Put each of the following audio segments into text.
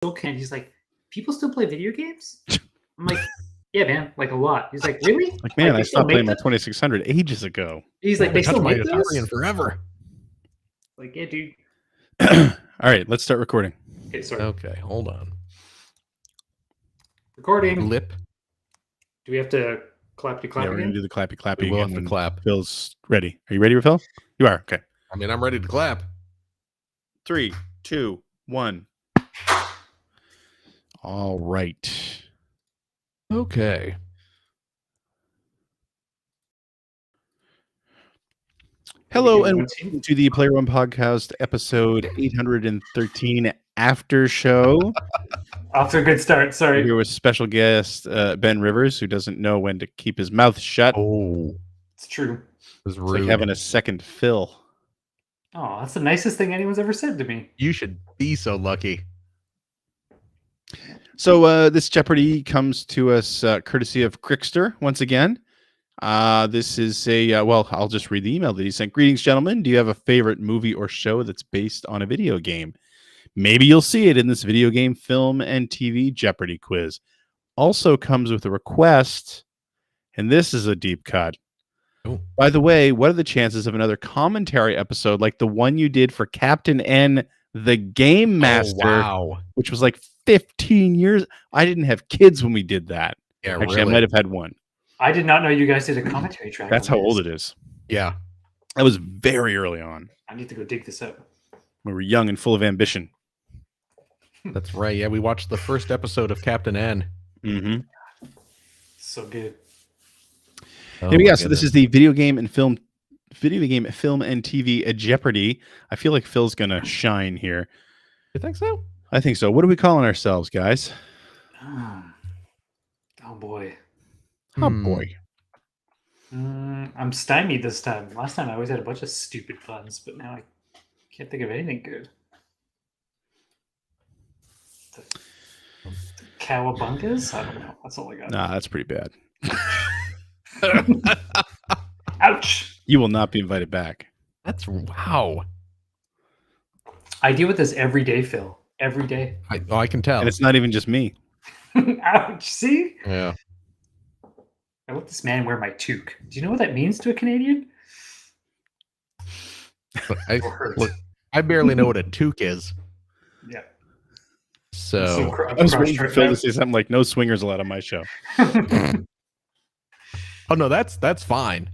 still can't. He's like, people still play video games? I'm like, yeah, man, like a lot. He's like, really? Like, man, they I still stopped playing my make them? 2600 ages ago. He's like, they still my make those? Atari forever. Like, yeah, dude. All right, let's start recording. Okay, sorry. Okay, hold on. Recording. Lip. Do we have to clap Yeah, we're going to do the clappy clappy We will again have to when clap. Phil's ready. Are you ready, Phil? You are. Okay. I mean, I'm ready to clap. 3, 2, 1. All right. Okay. Hello and welcome to the Player One Podcast, episode 813, After Show. Off to a good start. Sorry. Here with special guest Ben Rivers, who doesn't know when to keep his mouth shut. Oh, it's true. It was It's rude. like having a second Phil. Oh, that's the nicest thing anyone's ever said to me. You should be so lucky. So this Jeopardy comes to us courtesy of Crickster once again. This is a, well, I'll just read the email that he sent. Greetings, gentlemen. Do you have a favorite movie or show that's based on a video game? Maybe you'll see it in this video game, film, and TV Jeopardy quiz. Also comes with a request, and this is a deep cut. Oh. By the way, what are the chances of another commentary episode like the one you did for Captain N, the Game Master, wow. which was like 15 years? I didn't have kids when we did that. Yeah, Actually, really. I might have had one. I did not know you guys did a commentary track. That's how old it is. Yeah. That was very early on. I need to go dig this up. We were young and full of ambition. That's right. Yeah, we watched the first episode of Captain N. Mm-hmm. So good. Oh, Yeah, my so this goodness. is the video game, and film and TV Jeopardy. I feel like Phil's gonna shine here. You think so? I think so. What are we calling ourselves, guys? Oh boy. Oh boy. I'm stymied this time. Last time I always had a bunch of stupid puns, but now I can't think of anything good. The Cowabungas? I don't know. That's all I got. Nah, that's pretty bad. Ouch. You will not be invited back. That's wow. I deal with this every day, Phil. Every day. I can tell. And it's not even just me. Ouch. See? Yeah. I let this man wear my toque. Do you know what that means to a Canadian? But Or hurt. look, I barely know what a toque is. Yeah. So I was waiting for Phil to say something like, no swingers allowed on my show. oh no, that's fine.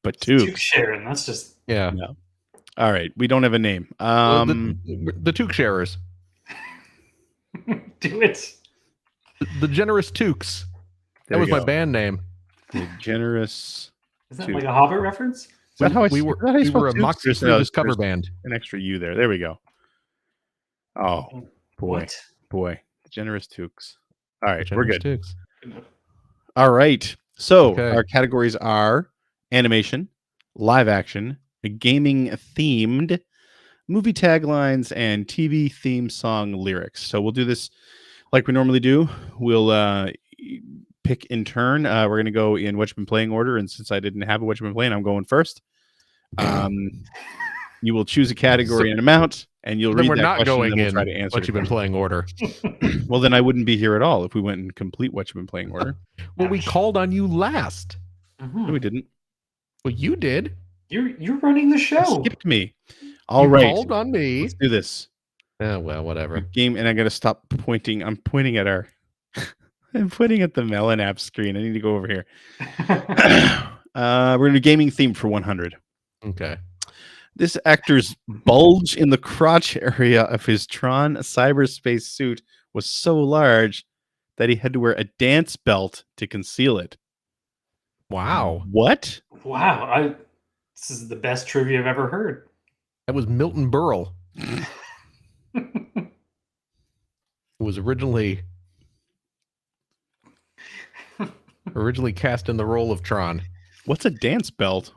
But two. Toque sharing. That's just Yeah. No. All right. We don't have a name. Well, the toque sharers. do it. The generous toques. There That was you my go. band name. The generous. Is that Toque. like a Hobbit reference? Is that how I we were is that how you we were a spell Moxie Toques? No, Cruises cover there's band. an extra U there. There we go. Oh, boy. What? Boy. Generous Toques. All right. We're Generous good. toques. All right. So Okay. our categories are animation, live action, gaming themed, movie taglines, and TV theme song lyrics. So we'll do this like we normally do. We'll pick in turn. We're going to go in what you've been playing order. And since I didn't have a what you've been playing, I'm going first. You will choose a category and an amount, and you'll Then read we're that not question, going and then in we'll try to answer what the you've been question. playing order. Well, then I wouldn't be here at all if we went in complete what you've been playing order. Well, we Ouch. called on you last. Mhm. No, we didn't. Well, you did. You're running the You show. skipped me. All You right. called on me. Let's do this. Oh, well, whatever. Game, and I got to stop pointing. I'm pointing at our. I'm pointing at the Melon app screen. I need to go over here. We're going to do gaming theme for 100. Okay. This actor's bulge in the crotch area of his Tron cyberspace suit was so large that he had to wear a dance belt to conceal it. Wow. What? Wow. This is the best trivia I've ever heard. That was Milton Berle. Who was originally cast in the role of Tron. What's a dance belt?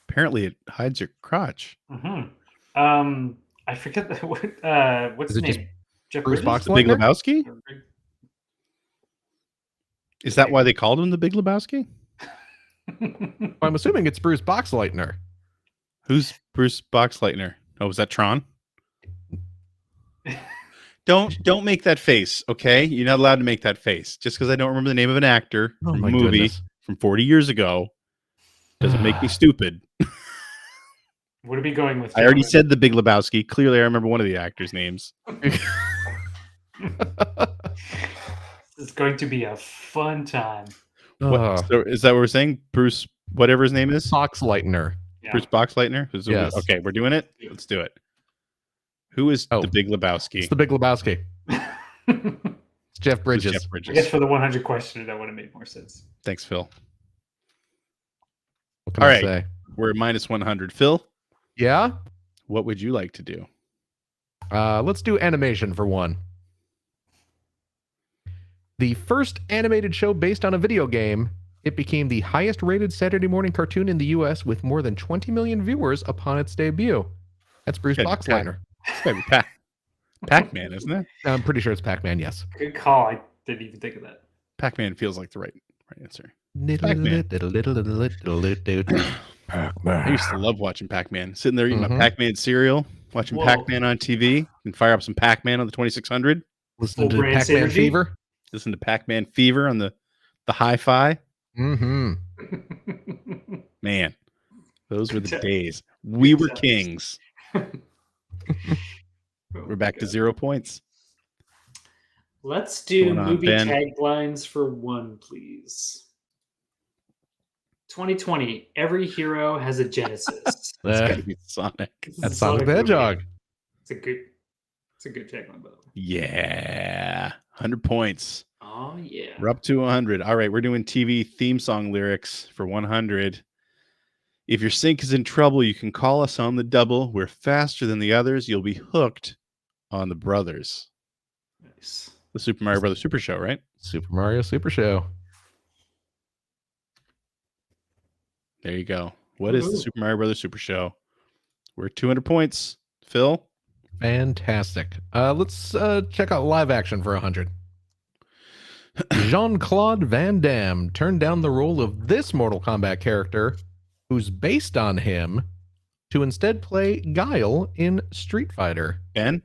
Apparently, it hides your crotch. I forget what's Is his it just name? Jeff Bruce Bridges? The Big Lightner? Lebowski? Is that why they called him the Big Lebowski? Well, I'm assuming it's Bruce Boxleitner. Who's Bruce Boxleitner? Oh, was that Tron? Don't make that face, okay? You're not allowed to make that face. Just because I don't remember the name of an actor Oh from a my movie goodness. from 40 years ago doesn't make me stupid. What are we going with? I already gentlemen? said The Big Lebowski. Clearly, I remember one of the actors' names. This is going to be a fun time. What, so is that what we're saying? Bruce, whatever his name is? Lightner. Yeah. Bruce Boxleitner? Yes. Okay, we're doing it? Let's do it. Who is Oh. The Big Lebowski? It's the Big Lebowski. It's Jeff Who's Bridges. Jeff I Bridges. guess for the 100 question, that would have made more sense. Thanks, Phil. What can All I right. say? We're at minus 100. Phil, Yeah? what would you like to do? Let's do animation for one. The first animated show based on a video game, it became the highest rated Saturday morning cartoon in the US with more than 20 million viewers upon its debut. That's Bruce Good. Boxleitner. It's gotta be Pac-Man, isn't it? I'm pretty sure it's Pac-Man, yes. Good call. I didn't even think of that. Pac-Man feels like the right answer. Pac-Man. I used to love watching Pac-Man. Sitting there eating Mhm. my Pac-Man cereal, watching Whoa. Pac-Man on TV, and fire up some Pac-Man on the 2600. Listen to Full brand Pac-Man synergy? Fever. Listen to Pac-Man Fever on the hi-fi. Mm-hmm. Man, those were the Good days. We were times. kings. We're back to 0 points. Let's do Going on, movie Ben? taglines for one, please. 2020. Every hero has a genesis. It's got to be Sonic. That's Sonic the Hedgehog. It's a good tagline, by the way. Yeah, 100 points. Oh yeah. We're up to 100. All right, we're doing TV theme song lyrics for 100. If your sync is in trouble, you can call us on the double. We're faster than the others. You'll be hooked on the brothers. Nice. The Super Mario Brothers Super Show, right? Super Mario Super Show. There you go. What is the Woohoo. Super Mario Brothers Super Show? We're at 200 points. Phil? Fantastic. Let's check out live action for 100. Jean-Claude Van Damme turned down the role of this Mortal Kombat character, who's based on him, to instead play Guile in Street Fighter. Ben?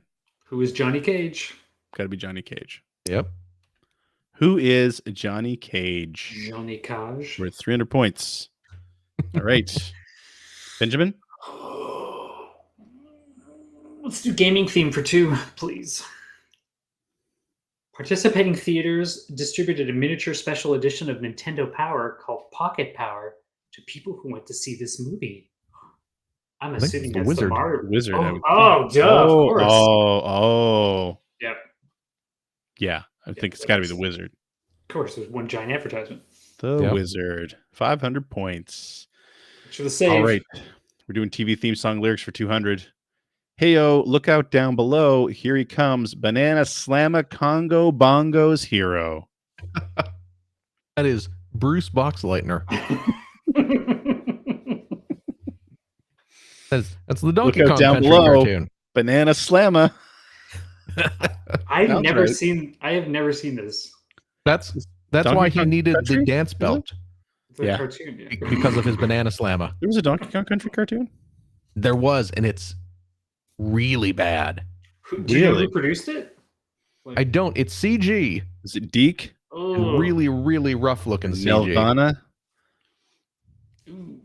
Who is Johnny Cage? Got to be Johnny Cage. Yep. Who is Johnny Cage? Johnny Cage. We're at 300 points. All right. Benjamin? Let's do gaming theme for 2, please. Participating theaters distributed a miniature special edition of Nintendo Power called Pocket Power to people who went to see this movie. I'm think assuming it's the that's Wizard. the Mario. Wizard. I would Oh, duh, of course. Oh. Yep, Yeah, I think it's got to be the Wizard. of course. There's one giant advertisement. The Yep. Wizard. 500 points. Should have saved. All right. We're doing TV theme song lyrics for 200. Heyo, look out down below. Here he comes. Banana Slamma Congo Bongo's hero. That is Bruce Boxleitner. That's the Donkey out Kong down Country below. cartoon. Banana Slamma. I've Sounds never right. seen. I have never seen this. That's Donkey why he Kong needed Country? the dance belt The Yeah. cartoon. Yeah. because of his Banana Slamma. There was a Donkey Kong Country cartoon? There was, and it's really bad. Do you know Really? who produced it? I don't. It's CG Is it Deke? and Oh, really, really rough looking CG. Nelvana? Ooh.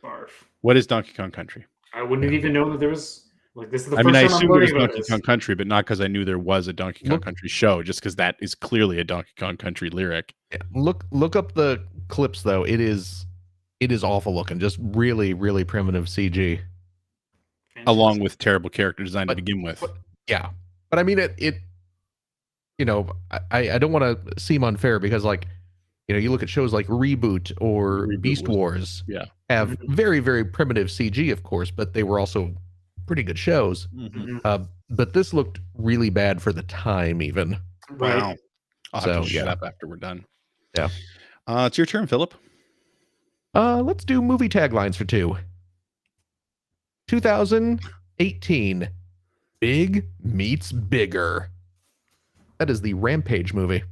Barf. What is Donkey Kong Country? I wouldn't even know that there was. Like, this is the I first mean, I time I'm assumed it was learning about Donkey this. Kong Country, but not because I knew there was a Donkey Kong Look- Country show, just because that is clearly a Donkey Kong Country lyric. Look up the clips though. It is awful looking. Just really, really primitive CG. Along with terrible character design to But- begin with. Yeah, but I mean it. You know, I don't want to seem unfair because like, you know, you look at shows like Reboot or Reboot Beast was- Wars. yeah. Have Mhm. very, very primitive CG, of course, but they were also pretty good shows. Mhm. Mhm. But this looked really bad for the time, even. Right. Wow. I'll have to So, shut yeah. up after we're done. Yeah. It's your turn, Philip. Let's do movie taglines for 2. 2018. Big meets bigger. That is the Rampage movie.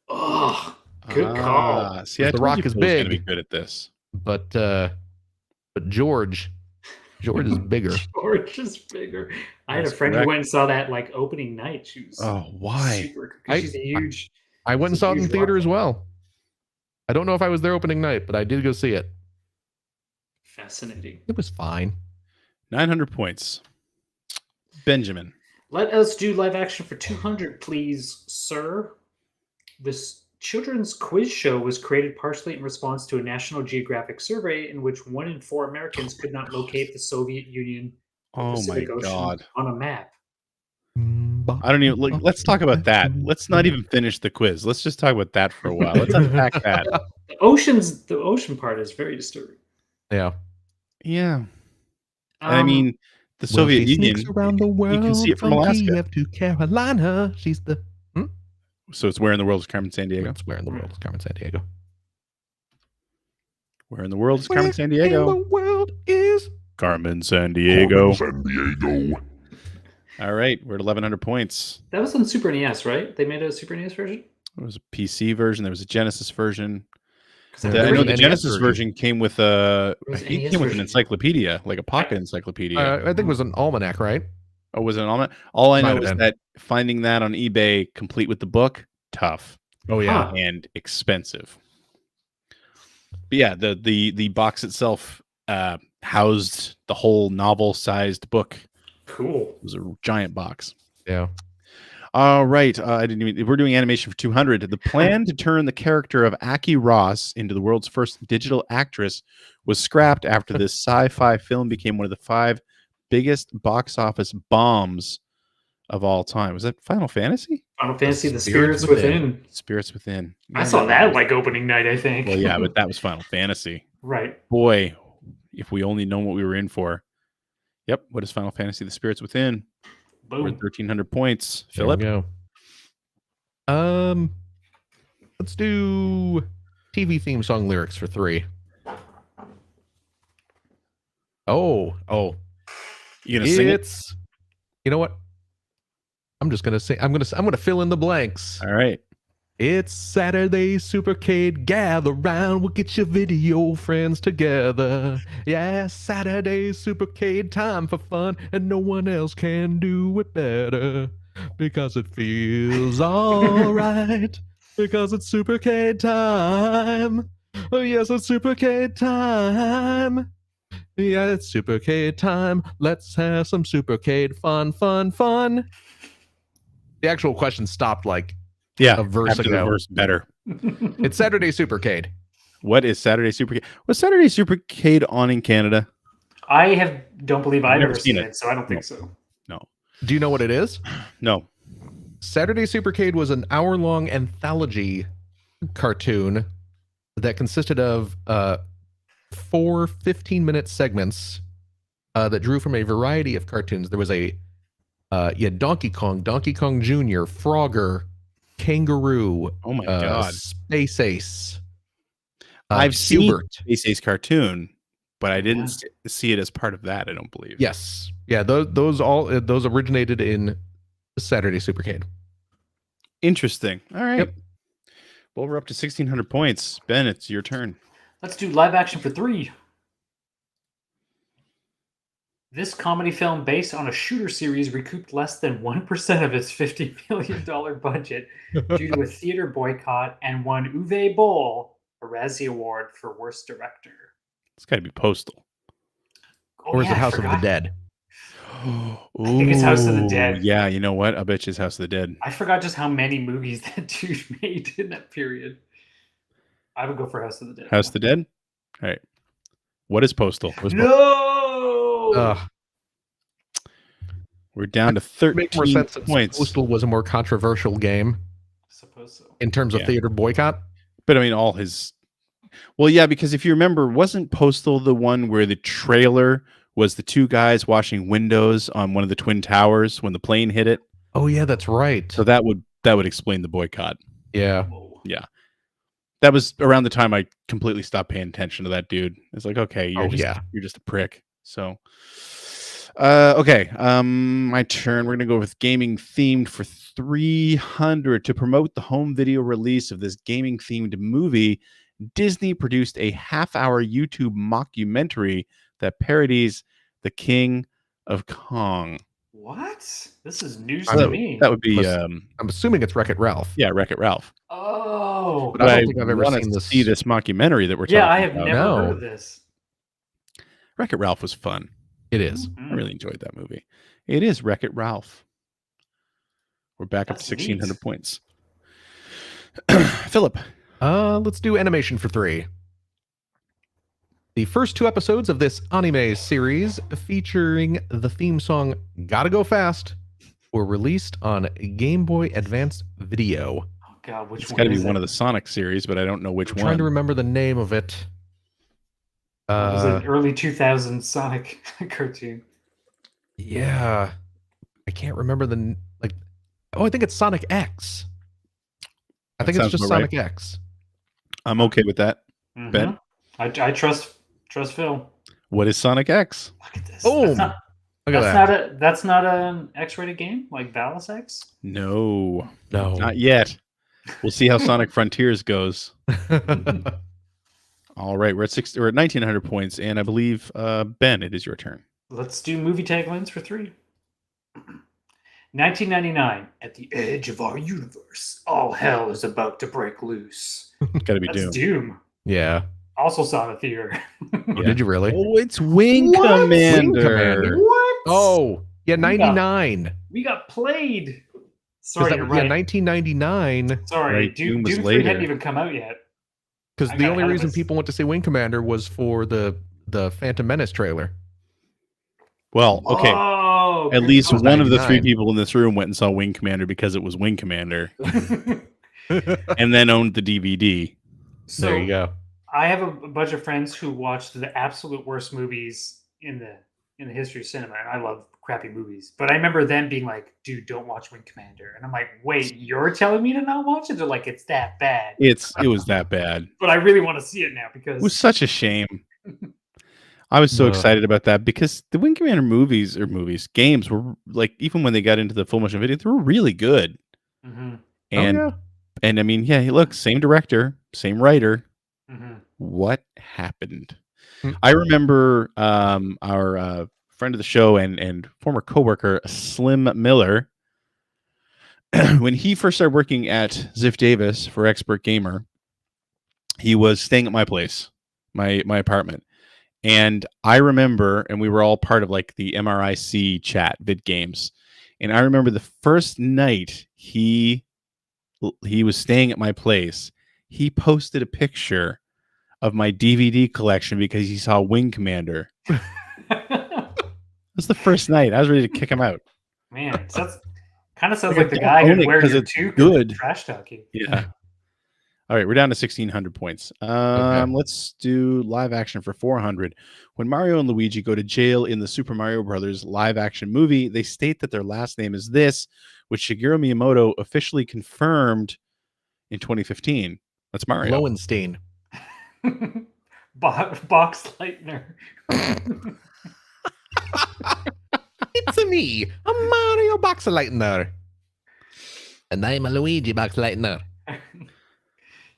Oh, good call. See, I The told Rock you is Phil's gonna be big. good at this. But George George is bigger. George is bigger. I had a That's friend correct. who went and saw that like opening night. She was Oh, why? super because she's a huge. I went and she's a saw it in huge theater rock as fan. well. I don't know if I was there opening night, but I did go see it. Fascinating. It was fine. 900 points. Benjamin. Let us do live action for 200, please, sir. This children's quiz show was created partially in response to a National Geographic survey in which 1 in 4 Americans could not locate the Soviet Union or Oh my Pacific Ocean God. on a map. I don't even like. Let's talk about that. Let's not even finish the quiz. Let's just talk about that for a while. Let's unpack that. The ocean part is very disturbing. Yeah. Yeah. And I mean, the Soviet she Union. sneaks around the world You can see it from Alaska. Kiev to Carolina. She's the. So it's where in the world is Carmen Sandiego? That's where in the world is Carmen Sandiego. Where in the world is Carmen In Sandiego? the world is Carmen Sandiego. All right, we're at 1,100 points. That was on Super NES, right? They made a Super NES version? There was a PC version. There was a Genesis version. 'Cause Yeah, I there know was the an Genesis NES version came with a. There was I an think it NES came with an version. encyclopedia, like a pocket encyclopedia. I think it was an almanac, right? Oh, was it an almanac? All I Might know have is been. that finding that on eBay, complete with the book, tough Oh yeah. Huh. and expensive. But yeah, the box itself housed the whole novel-sized book. Cool. It was a giant box. Yeah. All right, I didn't even. We're doing animation for 200. The plan to turn the character of Aki Ross into the world's first digital actress was scrapped after this sci-fi film became one of the 5 biggest box office bombs of all time. Was that Final Fantasy? Final Fantasy: The Spirits Spirits Within. Spirits Within. I saw that like opening night, I think. Well, yeah, but that was Final Fantasy. Right. Boy, if we only known what we were in for. Yep. What is Final Fantasy: The Spirits Within? We're at Boom. 1,300 points. There we Philip. go. Let's do TV theme song lyrics for 3. Oh. You gonna sing it? It's. You know what? I'm just gonna say. I'm gonna fill in the blanks. All right. It's Saturday, Supercade, gather round, we'll get your video friends together. Yeah, Saturday, Supercade, time for fun, and no one else can do it better. Because it feels alright, because it's Supercade time. Oh yes, it's Supercade time. Yeah, it's Supercade time. Let's have some Supercade fun. The actual question stopped like Yeah. a verse After the ago. verse better. It's Saturday Supercade. What is Saturday Supercade? Was Saturday Supercade on in Canada? I don't believe I've never ever seen seen it. it, so I don't think No. so. Do you know what it is? No. Saturday Supercade was an hour-long anthology cartoon that consisted of 4 15-minute segments that drew from a variety of cartoons. There was a Donkey Kong Jr., Frogger, Kangaroo, Oh my God. Space Ace. I've seen Hubert. Space Ace cartoon, but I didn't see it as part of that, I don't believe. Yes. Yeah, those originated in Saturday Supercade. Interesting. All right. Yep. Well, we're up to 1,600 points. Ben, it's your turn. Let's do live action for 3. This comedy film, based on a shooter series, recouped less than 1% of its $50 million budget due to a theater boycott and won Uwe Boll a Razzie Award for Worst Director. It's got to be Postal. Oh, Or is yeah, it I House of the forgot. Dead? I think it's House of the Dead. Yeah, you know what? I bet you it's House of the Dead. I forgot just how many movies that dude made in that period. I would go for House of the Dead. House of the Dead? All right. What is Postal? No! We're down to Make 13 more sense since points. Postal was a more controversial game I suppose so. in terms of Yeah. theater boycott. But I mean, all his. Well, yeah, because if you remember, wasn't Postal the one where the trailer was the 2 guys washing windows on one of the Twin Towers when the plane hit it? Oh yeah, that's right. So that would explain the boycott. Yeah. Whoa. That was around the time I completely stopped paying attention to that dude. It's like, okay, you're just a prick. So, okay, my turn. We're gonna go with gaming themed for 300 to promote the home video release of this gaming themed movie. Disney produced a half-hour YouTube mockumentary that parodies The King of Kong. What? This is news I to mean, me. That would be I'm assuming it's Wreck-It Ralph. yeah, Wreck-It Ralph. Oh. But I don't think I've ever wanna seen this. see this mockumentary that we're Yeah, talking I have about. never No. heard of this. Wreck-It Ralph was fun. It is. I really enjoyed that movie. It is Wreck-It Ralph. We're back up to That's 1,600 neat. points. Philip. Let's do animation for 3. The first 2 episodes of this anime series, featuring the theme song "Gotta Go Fast," were released on Game Boy Advance Video. Oh God, which It's one got to be is one it? of the Sonic series, but I don't know which I'm one. trying to remember the name of it. It was an early 2000s Sonic cartoon. Yeah, I can't remember I think it's Sonic X. I That think it's sounds just about right. Sonic X. I'm okay with that. Ben? I trust Phil. What is Sonic X? Look at this. Boom! Look at that. That's not an X-rated game like Battles X. No, No. not yet. We'll see how Sonic Frontiers goes. All right, we're at 1,900 points, and I believe Ben, it is your turn. Let's do movie taglines for 3. 1999, at the edge of our universe, all hell is about to break loose. Got to be That's Doom. Doom. Yeah. Also saw it in a theater. Oh, did you really? Oh, it's Wing What? Commander. Wing Commander. What? Oh, yeah, We got- 99. We got played. Sorry, you're Yeah, right. 1999. Sorry, Right, Doom Doom was 3 later. hadn't even come out yet. Because I the got only ahead of reason us. people went to see Wing Commander was for the Phantom Menace trailer. Well, okay. Oh, At least was one of the 3 99. people in this room went and saw Wing Commander because it was Wing Commander, and then owned the DVD. So There you go. I have a bunch of friends who watched the absolute worst movies in the history of cinema, and I love crappy movies. But I remember them being like, "Dude, don't watch Wing Commander," and I'm like, "Wait, you're telling me to not watch it?" They're like, "It's that bad." It was that bad. But I really want to see it now It because was such a shame. I was so No. excited about that because the Wing Commander games were like, even when they got into the full motion video, they were really good. Mhm, And Oh, yeah. and I mean, yeah, look, same director, same writer. mhm. What happened? Hmm. I remember our friend of the show and former coworker Slim Miller, when he first started working at Ziff Davis for Expert Gamer, he was staying at my place, my apartment. And I remember, and we were all part of like the MRIC chat, vid games. And I remember the first night he was staying at my place, he posted a picture of my DVD collection because he saw Wing Commander. It was the first night. I was ready to kick him out. Man, kind of sounds Like, like the don't guy own who'd it wear 'cause your it's toque good. and trash talk you. Yeah. All right, we're down to 1,600 points. Let's do live action for 400. When Mario and Luigi go to jail in the Super Mario Brothers live action movie, they state that their last name is this, which Shigeru Miyamoto officially confirmed in 2015. That's Mario. Lowenstein. Box Lightner. It's me, a Mario Boxlightner. And I'm a Luigi Boxlightner.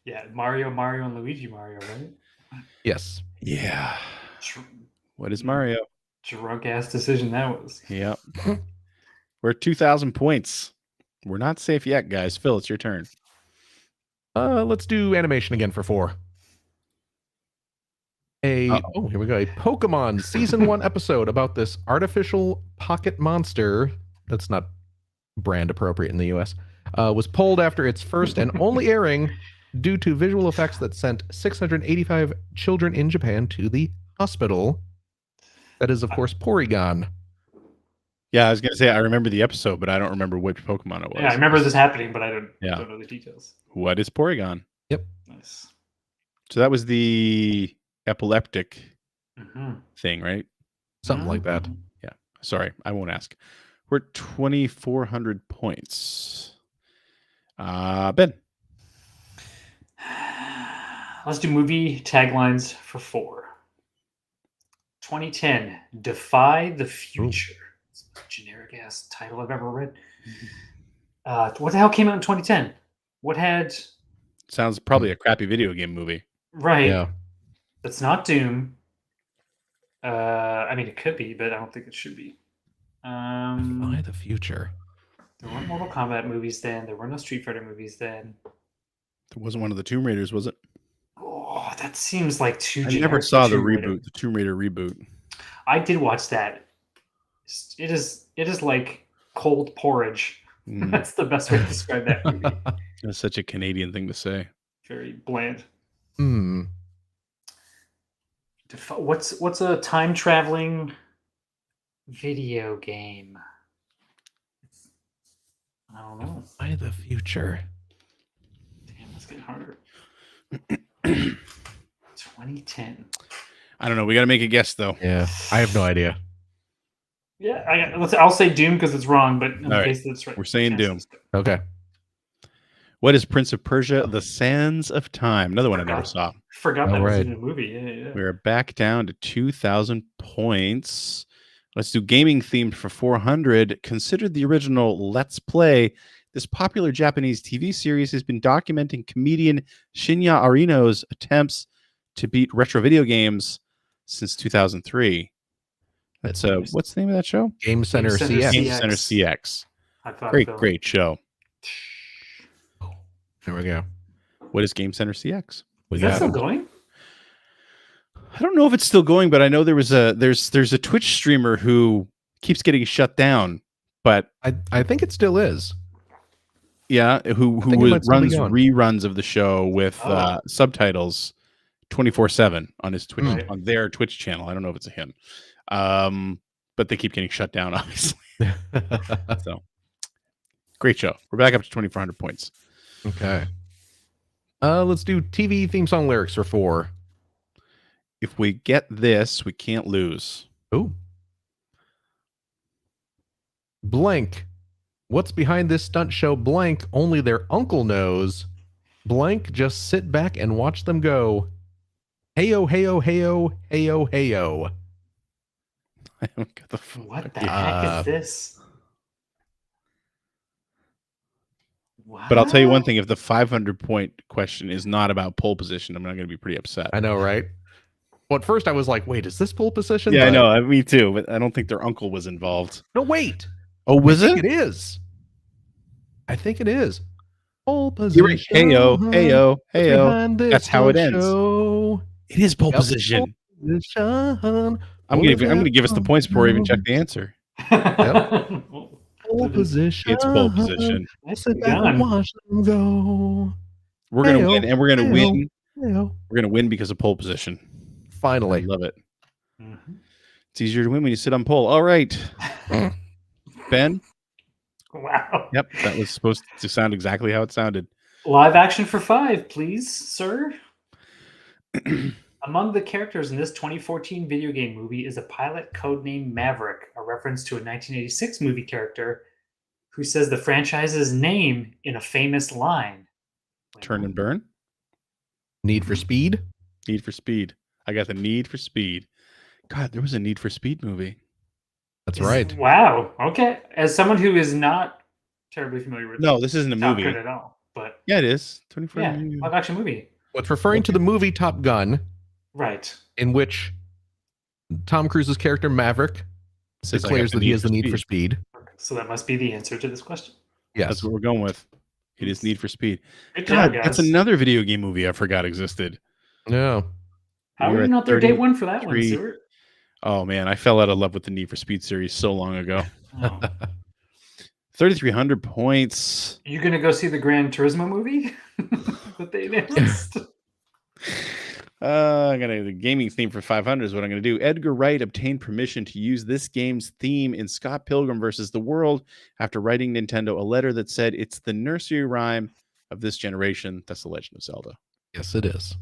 Yeah, Mario, and Luigi Mario, right? Yes. Yeah. Dr- What is Mario? Drunk ass decision that was. Yep. We're at 2,000 points. We're not safe yet, guys. Phil, it's your turn. Let's do animation again for 4. Here we go. A Pokemon Season 1 episode about this artificial pocket monster that's not brand appropriate in the US, was pulled after its first and only airing due to visual effects that sent 685 children in Japan to the hospital. That is, of course, Porygon. Yeah, I was going to say, I remember the episode, but I don't remember which Pokemon it was. Yeah, I remember this happening, but I don't Yeah. know the details. What is Porygon? Nice. So that was the epileptic Mhm. thing, right? Something like that. Sorry, I won't ask. We're at 2,400 points. Ben. Let's do movie taglines for 4. 2010, Defy the Future. It's the most generic ass title I've ever read. What the hell came out in 2010? What had... Sounds probably a crappy video game movie. Right. Yeah. That's not Doom. I mean, it could be, but I don't think it should be. Defy the future. There weren't Mortal Kombat movies then. There were no Street Fighter movies then. It wasn't one of the Tomb Raiders, was it? Oh, that seems like too I generic never for saw the Tomb Raider. reboot, the Tomb Raider reboot. I did watch that. It is like cold porridge. Mm, That's the best way to describe that movie. that's such a Canadian thing to say. Very bland. Hmm. What's a time traveling video game? I don't know. Defy the future. Damn, that's getting harder. 2010. I don't know. We got to make a guess though. Yeah, I have no idea. Yeah, I'll say Doom because it's wrong, but in All the right. case that it's right, We're saying Doom. Okay. What is Prince of Persia: The Sands of Time? Another one I never saw. Forgot that All was right. in a movie. Yeah. We're back down to 2,000 points. Let's do gaming themed for 400. Considered the original Let's Play, this popular Japanese TV series has been documenting comedian Shinya Arino's attempts to beat retro video games since 2003. That's what's the name of that show? Game Center Center CX. Game Center CX. High five, Great, Phil. great show. There we go. What is Game Center CX? We Is that got still it. going? I don't know if it's still going, but I know there's a Twitch streamer who keeps getting shut down. But I think it still is. yeah, who think it might still be runs going. reruns of the show with subtitles 24/7 on his Twitch Right. on their Twitch channel. I don't know if it's a him, but they keep getting shut down, obviously. So great show. We're back up to 2,400 points. Okay. Let's do TV theme song lyrics for 4. If we get this, we can't lose. Ooh. Blank. What's behind this stunt show? Blank. Only their uncle knows. Blank. Just sit back and watch them go. Heyo, heyo, heyo, heyo, heyo. I don't get the fuck. What the heck is this? But I'll tell you one What? thing: if the 500 point question is not about pole position, I'm not going to be pretty upset. I know, right? Well, at first I was like, wait, is this pole position? Yeah, I But- know. Me too. But I don't think their uncle was involved. No, wait. Oh, was I it? think it is. I think it is. Pole You're right. position. Heyo, heyo, heyo. Behind this That's how it stunt ends. show. It is pole Yep. position. Position. I'm gonna give us the points before we even check the answer. Pole position. It's pole position. Sit back and watch them go. We're gonna Heyo, win, and we're gonna heyo. win. Heyo. We're gonna win because of pole position. I Finally. love it. Mhm. It's easier to win when you sit on pole. All right, Ben. Wow. Yep, that was supposed to sound exactly how it sounded. Live action for 5, please, sir. Among the characters in this 2014 video game movie is a pilot codenamed Maverick, a reference to a 1986 movie character who says the franchise's name in a famous line. Turn and burn. Need for Speed. Need for Speed. I got the Need for Speed. God, there was a Need for Speed movie. That's right. Wow. Okay. As someone who is not terribly familiar with No, this isn't a Top movie. Gun at all, but Yeah, it is. 24. yeah, live action movie. What's referring to the movie Top Gun, Right. in which Tom Cruise's character Maverick Says I got declares the that he has the need for speed. So that must be the answer to this question. Yes. That's what we're going with. It is Need for Speed. Good God, job, guys. that's another video game movie I forgot existed. No. How We're are you at not there day one for that one, 33. Stuart? Oh man, I fell out of love with the Need for Speed series so long ago. Oh. 3,300 points. You gonna go see the Gran Turismo movie that they announced? I'm gonna the gaming theme for 500 is what I'm gonna do. Edgar Wright obtained permission to use this game's theme in Scott Pilgrim versus the World after writing Nintendo a letter that said it's the nursery rhyme of this generation. That's The Legend of Zelda. Yes, it is.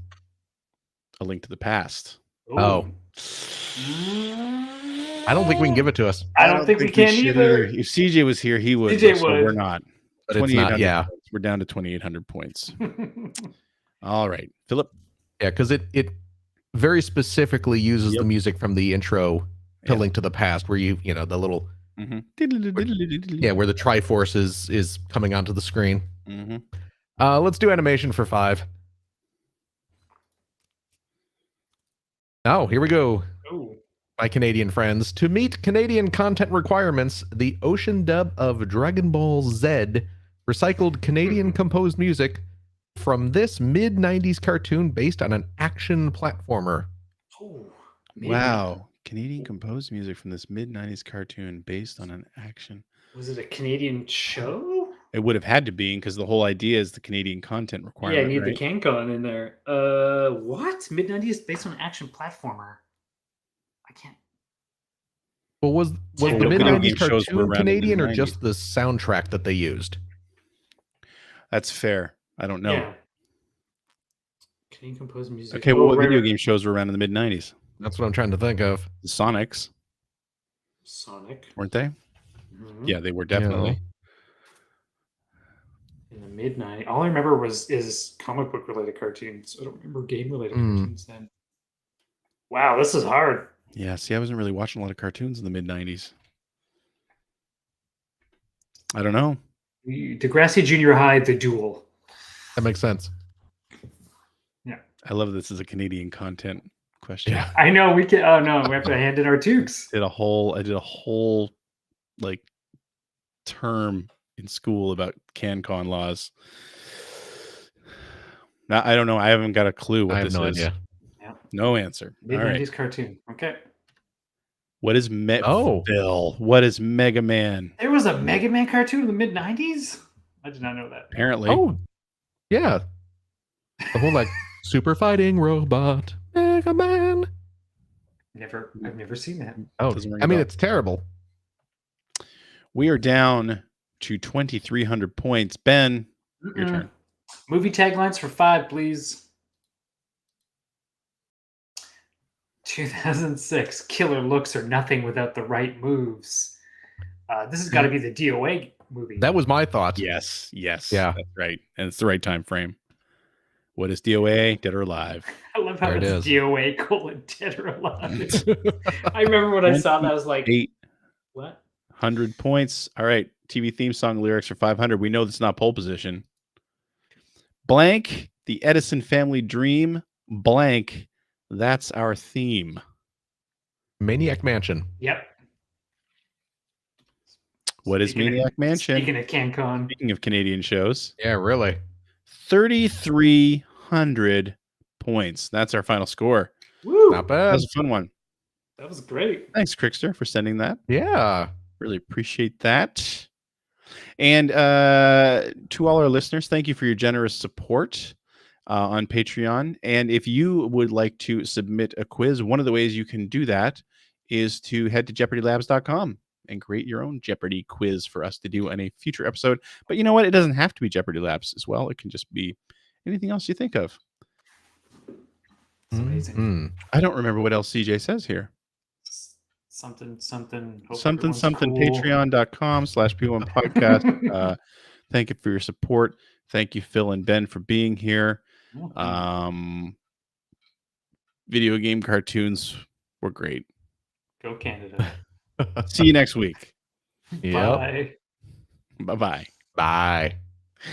A Link to the Past. Oh. I don't think we can give it to us, I don't think we can should either. If CJ was here, he would. CJ so would. We're not. but it's not. 2,800 Yeah. points. We're down to 2,800 points. All right, Philip. Yeah, because it very specifically uses Yep. the music from the intro to Yeah. Link to the Past, where the little Mm-hmm. where the Triforce is coming onto the screen. Mm-hmm. Let's do animation for 5. Oh, here we go. Ooh. my Canadian friends. To meet Canadian content requirements, the Ocean dub of Dragon Ball Z recycled Canadian composed music from this mid-90s cartoon based on an action platformer. Oh, Wow. Canadian composed music from this mid-90s cartoon based on an action. Was it a Canadian show? It would have had to be because the whole idea is the Canadian content Yeah, I requirement, need right? the CanCon in there. What? Mid-90s based on action platformer. I can't. Well, was Well, the video mid-90s game shows were cartoon around in the Canadian or 90s. just the soundtrack that they used? That's fair. I don't know. Yeah. Canadian composed music. Okay, well, Oh, what right, video right. game shows were around in the mid-90s? That's what I'm trying to think of. The Sonics, Sonic. weren't they? Mhm. Yeah, they were definitely. In the mid-90s. All I remember is comic book related cartoons. I don't remember game related cartoons then. Wow, this is hard. Yeah, see, I wasn't really watching a lot of cartoons in the mid-90s. I don't know. Degrassi Junior High, The Duel. That makes sense. I love this as a Canadian content question. Yeah. I know we can. Oh no, we have to hand in our toques. I did a whole like term in school about CanCon laws. Now, I don't know. I haven't got a clue what I have this no is. idea. Yeah. No answer. All Mid-90s right. cartoon. Okay. What is Phil? What is Mega Man? There was a Mega Man cartoon in the mid-90s? I did not know that. Apparently. Oh, yeah. The whole like super fighting robot Mega Man. I've never seen that. Oh, Doesn't ring I a mean, bell. it's terrible. We are down to 2,300 points. Ben, your turn. Movie taglines for 5, please. 2006. Killer looks are nothing without the right moves. This has got to be the DOA movie. That was my thought. Yes. Yeah. That's right. And it's the right time frame. What is DOA? Dead or Alive? I love how There it it's is. DOA : Dead or Alive. I remember when I saw that, I was like, 800 what? points. All right. TV theme song lyrics for 500. We know that's not pole position. Blank, the Edison family dream. Blank, that's our theme. Maniac Mansion. Yep. What is Maniac Mansion? Speaking of CanCon. Speaking of Canadian shows. Yeah, really. 3,300 points. That's our final score. Woo! Not bad. That was a fun one. That was great. Thanks, Crickster, for sending that. Yeah. Really appreciate that. And to all our listeners, thank you for your generous support on Patreon. And if you would like to submit a quiz, one of the ways you can do that is to head to jeopardylabs.com and create your own Jeopardy quiz for us to do in a future episode. But you know what? It doesn't have to be Jeopardy Labs as well. It can just be anything else you think of. It's amazing. Mm-hmm. I don't remember what else CJ says here. Something. Something. Cool. Patreon.com/P1 podcast. Thank you for your support. Thank you, Phil and Ben, for being here. Video game cartoons were great. Go Canada. See you next week. Yep. Bye. Bye-bye. Bye.